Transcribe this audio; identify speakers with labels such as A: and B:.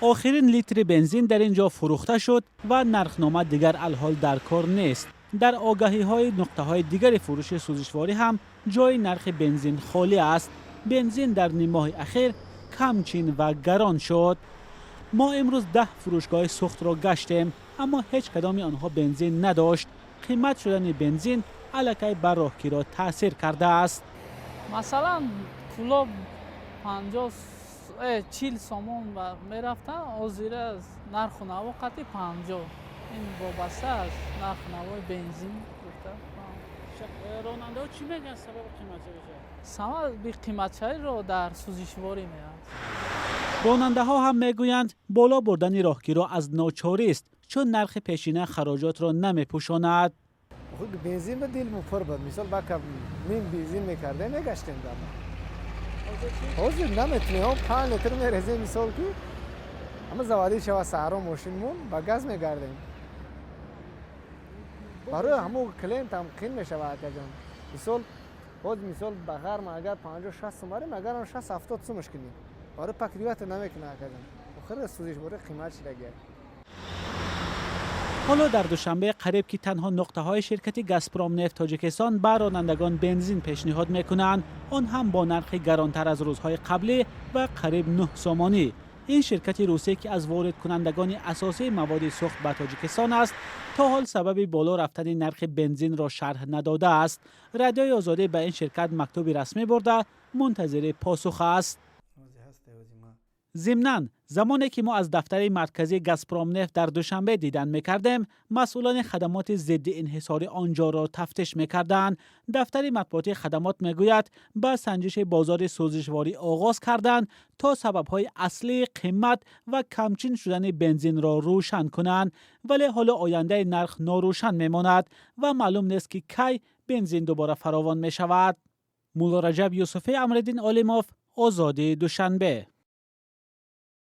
A: آخرین لیتر بنزین در اینجا فروخته شد و نرخنامه دیگر الحال در کار نیست. در آگهی های نقطه های دیگر فروش سوزشواری هم جای نرخ بنزین خالی است. بنزین در نیم ماه اخیر کمچین و گران شد. ما امروز 10 فروشگاه سوخت را گشتیم، اما هیچ کدام آنها بنزین نداشت. قیمت شدن بنزین الکی بر راهگیرا تاثیر کرده است.
B: مثلا کلوب 40 سومون و میرفتن آزیر از نرخ و نوا قطعی 50. این وابسته از نرخ نوای بنزین گفته.
A: راننده ها چی میگن سبب قیمت بشه؟
B: سبب قیمت رو در سوزشواری میاد.
A: راننده ها هم میگویند بالا بردن راهگیرا از ناچاری است، چون نرخ پیشینه خراجات را نمیپوشاند.
C: خود بنزین به دل مفر بود. مثال با که نیم بنزین میکرده میگشتیم دارم. حاضر نمیتونیم 5 لیتر میرزیم مثال که اما زوادی شوا سهرا ماشینمون با گاز میگردیم. برای همون کلینت هم خیلی میشود که جان. مثال خود مثال بغیر ما اگر 50-60 سوماریم اگر هم 60-70 سو مشکلی. برای پکریات نمیکنه که جان. آخر سوزشواری قیمت شده.
A: حالا در دوشنبه قریب که تنها نقطه های شرکت گازپروم نفت تاجیکستان به رانندگان بنزین پیشنهاد میکنند، آن هم با نرخ گرانتر از روزهای قبلی و قریب 9 سومانی. این شرکت روسی که از وارد کنندگان اساسی مواد سوخت به تاجیکستان است، تا حال سبب بالا رفتن نرخ بنزین را شرح نداده است. رادیوی آزادی به این شرکت مکتوبی رسمی برده منتظر پاسخ است. ضمناً زمانی که ما از دفتر مرکزی گازپروم نفت در دوشنبه دیدن میکردیم، مسئولان خدمات ضد انحصار آنجا را تفتیش میکردند. دفتر مطبوعاتی خدمات میگوید با سنجش بازار سوزشواری آغاز کردند تا سببهای اصلی قیمت و کمچین شدن بنزین را روشن کنند، ولی حالا آینده نرخ ناروشن میماند و معلوم نیست که کی بنزین دوباره فراوان میشود. مولا رجب یوسفی، امرالدین عالموف، آزادی، دوشنبه.